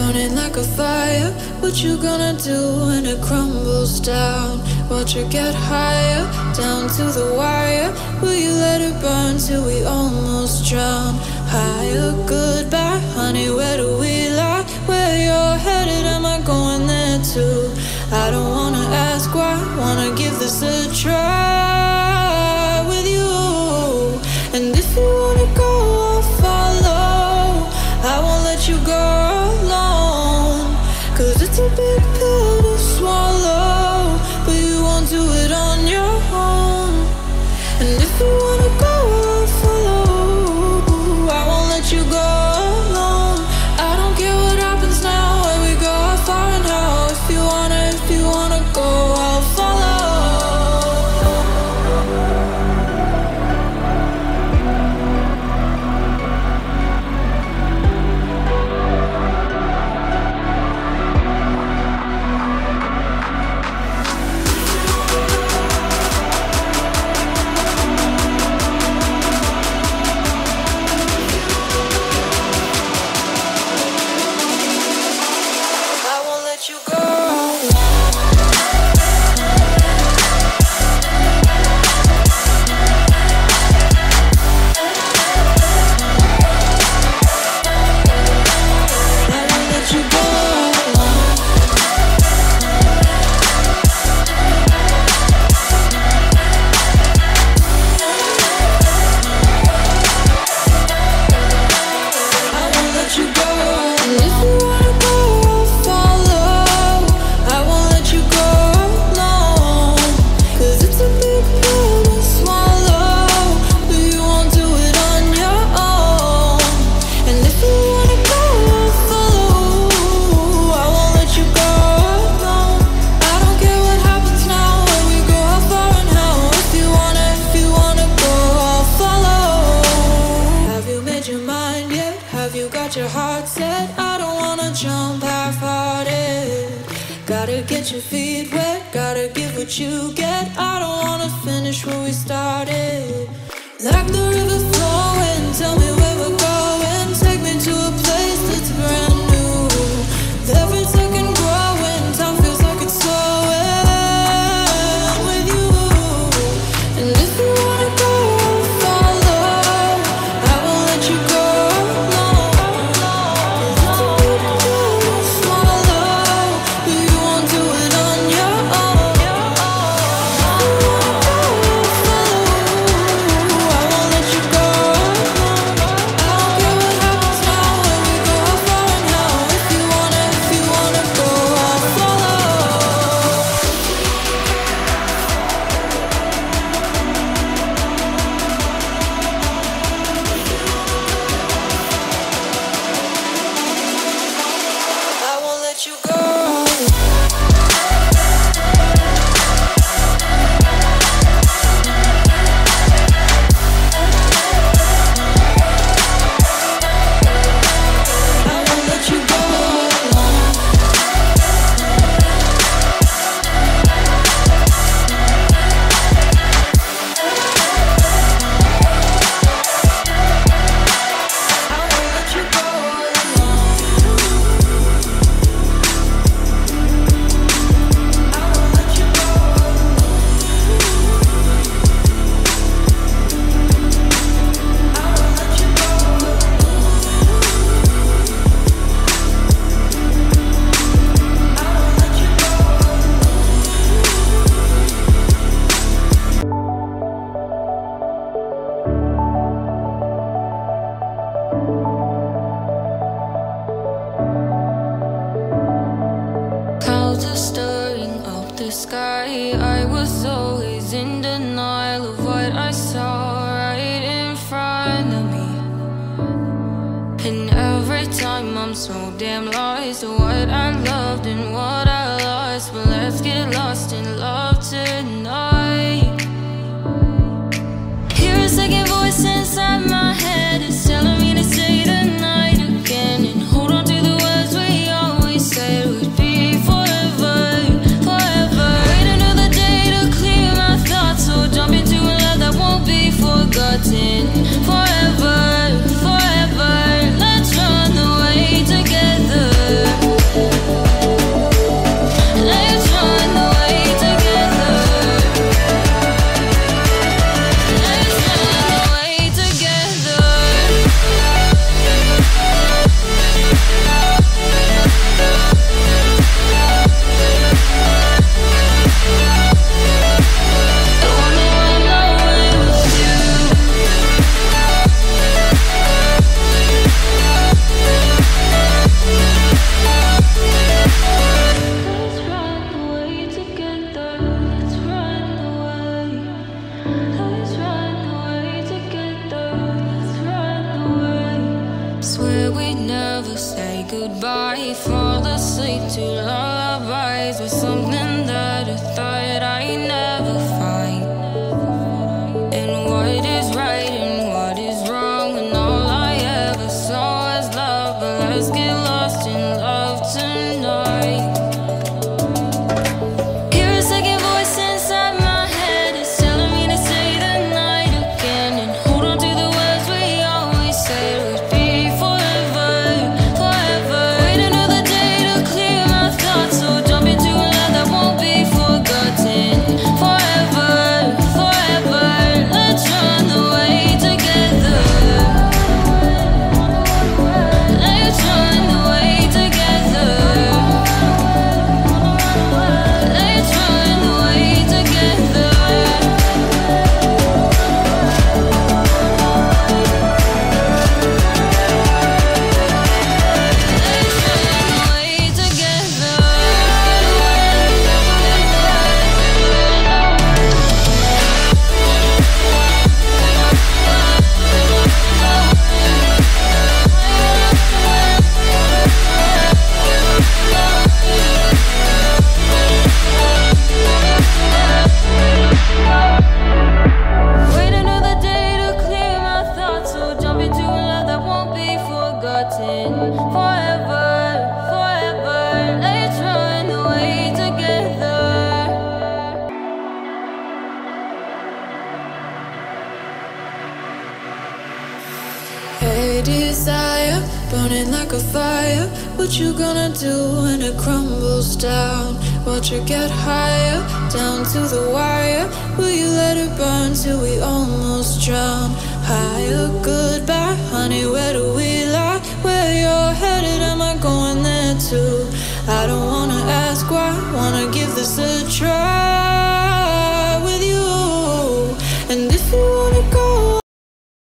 burning like a fire. What you gonna do when it crumbles down? Watch it get higher, down to the wire. Will you let it burn till we almost drown? Higher, goodbye, honey, where do we lie? Where you're headed, am I going there too? I don't wanna ask why, wanna give this a try with you. And if you wanna go, I'll follow. I won't let you go alone, 'cause it's a big pill to swallow, but you won't do it on your own. And if you wanna go, I'll follow. I won't let you go alone. I don't care what happens now, where we go, how far and how. If you wanna go, I'll follow. Your heart set, I don't wanna jump half-hearted. Gotta get your feet wet, gotta give what you get. I don't wanna finish where we started. Like the river flowing, tell me where we're going. Take me to a place that's brand new. Every second growing, time feels like it's slowing with you. And if you wanna go, I'll follow. I won't let you go. I was always in denial of what I saw right in front of me. And every time I'm so damn lost to what I loved and what I lost. But let's get lost in love tonight. Hear a second voice inside my head, it's telling me to stay the night again and hold on to the words we always said would be forever, forever. Wait another day to clear my thoughts, so jump into a love that won't be forgotten. Forever, forever, let's run away together. high desire, burning like a fire. What you gonna do when it crumbles down? Watch it get higher, down to the wire. Will you let it burn till we almost drown? Higher, goodbye, honey, where do we lie? Where you're headed, am I going there too? I don't wanna ask why, wanna give this a try with you. And if you